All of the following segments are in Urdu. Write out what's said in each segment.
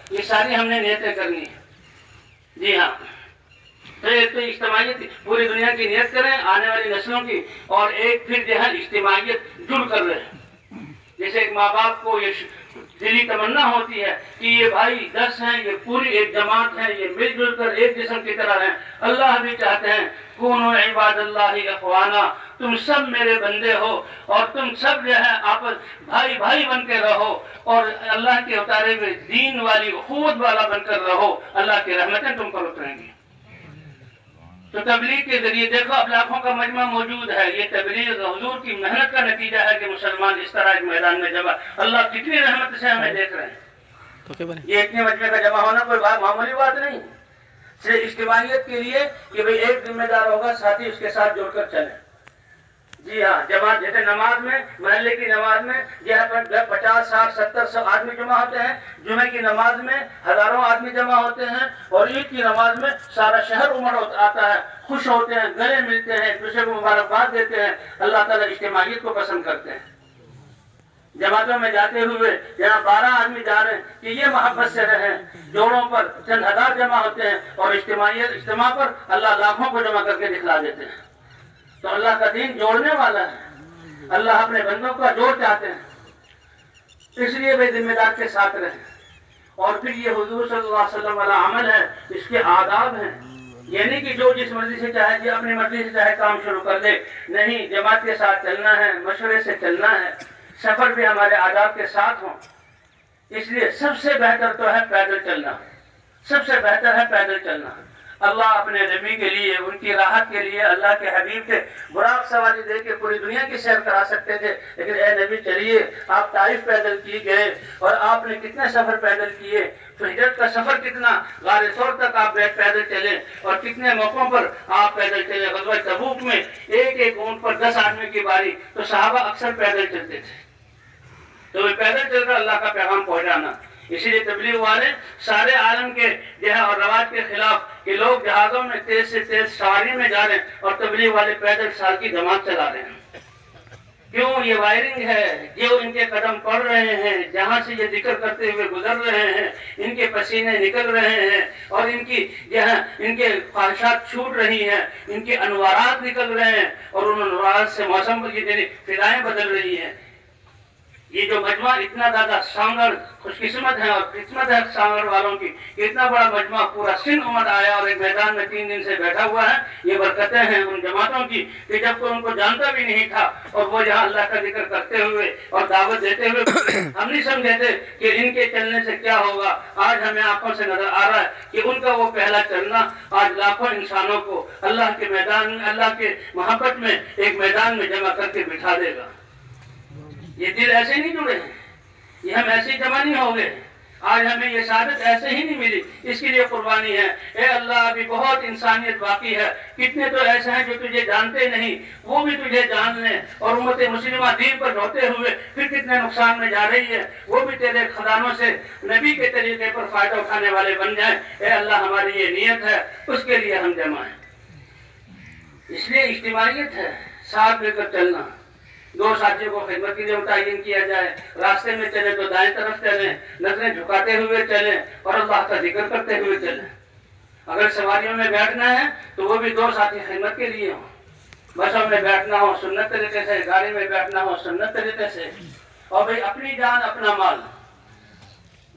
یہ ساری ہم نے نیتیں کرنی ہیں. جی ہاں، تو ایک تو اجتماعیت پوری دنیا کی نیت کریں آنے والی نسلوں کی، اور ایک پھر جو ہے اجتماعیت جڑ کر رہے. جیسے ایک ماں باپ کو یہ دلی تمنا ہوتی ہے کہ یہ بھائی 10 ہیں، یہ پوری ایک جماعت ہے، یہ مل جل کر ایک جسم کی طرح ہیں. اللہ بھی چاہتے ہیں کونوا عباد اللہ اخوانا، تم سب میرے بندے ہو اور تم سب جو ہے آپس بھائی بھائی بن کے رہو اور اللہ کے اتارے ہوئے دین والی اخوت والا بن کر رہو. اللہ کی رحمتیں تم پر اتریں گی. تو تبلیغ کے ذریعے دیکھو اب لاکھوں کا مجمع موجود ہے. یہ تبلیغ حضور کی محنت کا نتیجہ ہے کہ مسلمان اس طرح ایک میدان میں جمع. اللہ کتنی رحمت سے ہمیں دیکھ رہے ہیں. یہ اتنے مجمع کا جمع ہونا کوئی معمولی بات نہیں. صرف اجتماعیت کے لیے کہ بھئی ایک ذمہ دار ہوگا، ساتھی اس کے ساتھ جوڑ کر چلیں. جی ہاں، جماعت جیسے نماز میں، محلے کی نماز میں جہاں پر 50 60 70 100 آدمی جمع ہوتے ہیں، جمعے کی نماز میں ہزاروں آدمی جمع ہوتے ہیں، اور عید کی نماز میں سارا شہر امڑ آتا ہے، خوش ہوتے ہیں، گلے ملتے ہیں، ایک دوسرے کو مبارکباد دیتے ہیں. اللہ تعالیٰ اجتماعیت کو پسند کرتے ہیں. جماعتوں میں جاتے ہوئے جہاں 12 آدمی جا رہے ہیں کہ یہ محبت سے رہیں. جوڑوں پر چند ہزار جمع ہوتے ہیں اور اجتماع پر اللہ لاکھوں کو جمع کر کے دکھلا دیتے ہیں. تو اللہ کا دین جوڑنے والا ہے. اللہ اپنے بندوں کا جوڑ چاہتے ہیں. اس لیے بے ذمہ دار کے ساتھ رہیں. اور پھر یہ حضور صلی اللہ علیہ وسلم والا عمل ہے، اس کے آداب ہیں. یعنی کہ جو جس مرضی سے چاہے، جو اپنی مرضی سے چاہے کام شروع کر دے. نہیں، جماعت کے ساتھ چلنا ہے، مشورے سے چلنا ہے. سفر بھی ہمارے آداب کے ساتھ ہوں. اس لیے سب سے بہتر تو ہے پیدل چلنا. سب سے بہتر ہے پیدل چلنا. اللہ اپنے نبی کے لیے، ان کی راحت کے لیے اللہ کے حبیب کے براق سواری دے کے پوری دنیا کی سیر کرا سکتے تھے، لیکن اے نبی چلیے، آپ طائف پیدل کیے گئے اور آپ نے کتنے سفر پیدل کیے. تو ہجرت کا سفر کتنا، غار ثور تک آپ پیدل چلے، اور کتنے موقعوں پر آپ پیدل چلے. غزوہ تبوک میں ایک ایک اونٹ پر 10 آدمی کی باری. تو صحابہ اکثر پیدل چلتے تھے. تو وہ پیدل چل کر اللہ کا پیغام پہنچانا. اسی لیے تبلیغ والے سارے عالم کے جو ہے اور رواج کے خلاف کہ لوگ جہازوں میں تیز سے تیز سواری میں جا رہے ہیں اور تبلیغ والے پیدل سال کی جماعت چلا رہے ہیں. کیوں؟ یہ وائرنگ ہے. جو ان کے قدم پڑ رہے ہیں، جہاں سے یہ ذکر کرتے ہوئے گزر رہے ہیں، ان کے پسینے نکل رہے ہیں اور ان کی ان کے خواہشات چھوٹ رہی ہیں، ان کے انوارات نکل رہے ہیں اور ان انوارات سے موسم کی فضائیں بدل رہی ہیں. یہ جو مجمع اتنا زیادہ سانگڑ، خوش قسمت ہے اور قسمت ہے سانگڑ والوں کی کہ اتنا بڑا مجمع پورا سندھ امت آیا اور ایک میدان میں 3 دن سے بیٹھا ہوا ہے. یہ برکتیں ہیں ان جماعتوں کی کہ جب کوئی ان کو جانتا بھی نہیں تھا اور وہ یہاں اللہ کا ذکر کرتے ہوئے اور دعوت دیتے ہوئے ہم نہیں سمجھے تھے کہ ان کے چلنے سے کیا ہوگا. آج ہمیں آنکھوں سے نظر آ رہا ہے کہ ان کا وہ پہلا چلنا آج لاکھوں انسانوں کو اللہ کے میدان میں، اللہ کے محبت میں ایک میدان میں جمع کر کے بٹھا دے گا. یہ دل ایسے نہیں جڑے ہیں، یہ ہم ایسے جمع نہیں ہو گئے. آج ہمیں یہ سعادت ایسے ہی نہیں ملی. اس کے لیے قربانی ہے. اے اللہ، ابھی بہت انسانیت باقی ہے. کتنے تو ایسے ہیں جو تجھے جانتے نہیں، وہ بھی تجھے جان لیں. اور امت مسلمہ دین پر روتے ہوئے پھر کتنے نقصان میں جا رہی ہے، وہ بھی تیرے خزانوں سے نبی کے طریقے پر فائدہ اٹھانے والے بن جائیں. اے اللہ، ہماری یہ نیت ہے، اس کے لیے ہم جمع ہیں. اس لیے اجتماعیت ہے، ساتھ مل کر چلنا. 2 ساتھیوں کو خدمت کے لیے متعین کیا جائے. راستے میں چلیں تو دائیں طرف چلیں، نظریں جھکاتے ہوئے چلیں اور اللہ کا ذکر کرتے ہوئے چلیں. اگر سواریوں میں بیٹھنا ہے تو وہ بھی 2 ساتھی خدمت کے لیے ہوں. بسوں میں بیٹھنا ہو سنت طریقے سے، گاڑی میں بیٹھنا ہو سنت طریقے سے. اور بھئی اپنی جان اپنا مال.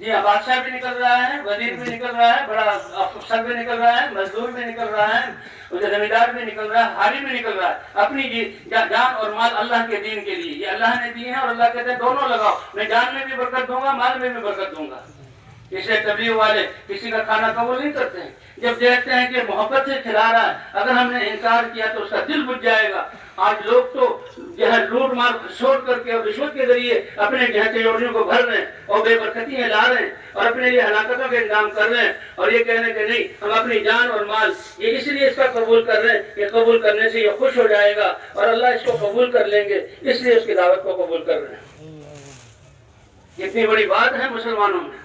جی ہاں، بادشاہ بھی نکل رہا ہے، وزیر بھی نکل رہا ہے، بڑا افسر بھی نکل رہا ہے، مزدور بھی نکل رہا ہے، زمیندار بھی نکل رہا ہے، حاجی بھی نکل رہا ہے. اپنی جان اور مال اللہ کے دین کے لیے، یہ اللہ نے دیے ہیں اور اللہ کہتے ہیں دونوں لگاؤ. میں جان میں بھی برکت دوں گا، مال میں بھی برکت دوں گا. اس لیے تبلیغ والے کسی کا کھانا قبول نہیں کرتے ہیں. جب دیکھتے ہیں کہ محبت سے کھلا رہا ہے، اگر ہم نے انکار کیا تو اس کا دل بجھ جائے گا. آج لوگ تو جو ہے لوٹ مار چھوڑ کر کے اور رشوت کے ذریعے اپنے چوریوں کو بھر رہے ہیں اور بے برکتیاں لا رہے ہیں اور اپنے لیے ہلاکتوں کے انتظام کر رہے ہیں. اور یہ کہنے کہ نہیں، ہم اپنی جان اور مال یہ اس لیے اس کا قبول کر رہے ہیں کہ قبول کرنے سے یہ خوش ہو جائے گا اور اللہ اس کو قبول کر لیں گے، اس لیے اس کی دعوت کو قبول کر رہے ہیں. اتنی بڑی بات ہے مسلمانوں میں،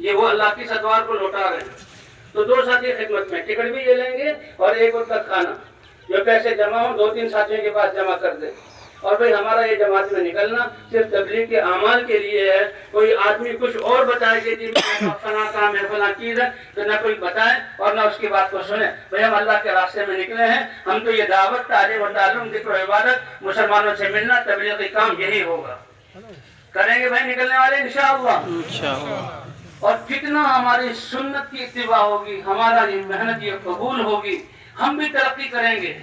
یہ وہ اللہ کی ستوار کو لوٹا رہے ہیں. تو 2 ساتھی خدمت میں، ٹکٹ بھی لے لیں گے اور ایک وقت کا کھانا. جو پیسے جمع ہوں 2-3 ساتھیوں کے پاس جمع کر دیں اور بھائی ہمارا یہ جماعت میں نکلنا صرف تبلیغ کے اعمال کے لیے ہے. کوئی آدمی کچھ اور بتائے کہ جی فلاں کام ہے فلاں چیز ہے تو نہ کوئی بتائے اور نہ اس کی بات کو سنے. بھائی ہم اللہ کے راستے میں نکلے ہیں, ہم تو یہ دعوت تعلیم و تعلم ذکر و عبادت مسلمانوں سے ملنا تبلیغی کام یہی ہوگا. کریں گے بھائی نکلنے والے انشاءاللہ. اور کتنا ہماری سنت کی اتباع ہوگی, ہمارا یہ محنت یہ قبول ہوگی, ہم بھی ترقی کریں گے.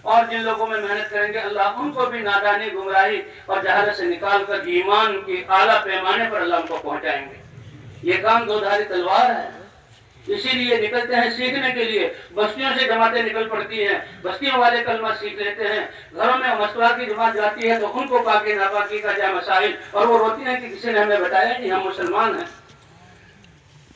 اور جن لوگوں میں محنت کریں گے اللہ ان کو بھی نادانی گمراہی اور جہالت سے نکال کر ایمان کی اعلیٰ پیمانے پر اللہ ان کو پہنچائیں گے. یہ کام دو دھاری تلوار ہے. اسی لیے نکلتے ہیں سیکھنے کے لیے. بستیوں سے جماعتیں نکل پڑتی ہیں, بستیوں والے کلمہ سیکھ لیتے ہیں. گھروں میں مسئلہ کی جماعت جاتی ہے تو ان کو پاکی ناپاکی کا جا مسائل, اور وہ روتی ہیں کہ کسی نے ہمیں بتایا کہ ہم مسلمان ہیں.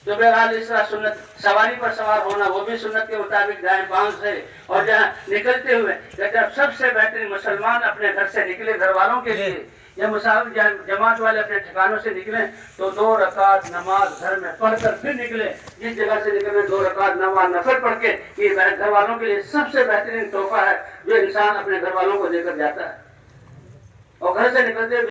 تو بہرحال اس طرح سنت سواری پر سوار ہونا وہ بھی سنت کے مطابق دائیں بائیں سے. اور جہاں نکلتے ہوئے جب سب سے بہترین مسلمان اپنے گھر سے نکلے گھر والوں کے لیے, یا مسافر جماعت والے اپنے ٹھکانوں سے نکلیں تو 2 رکعت نماز گھر میں پڑھ کر پھر نکلے. جس جگہ سے نکلے 2 رکعت نماز نفل پڑھ کے, یہ گھر والوں کے لیے سب سے بہترین تحفہ ہے جو انسان اپنے گھر والوں کو دے کر جاتا ہے. اور گھر سے نکلتے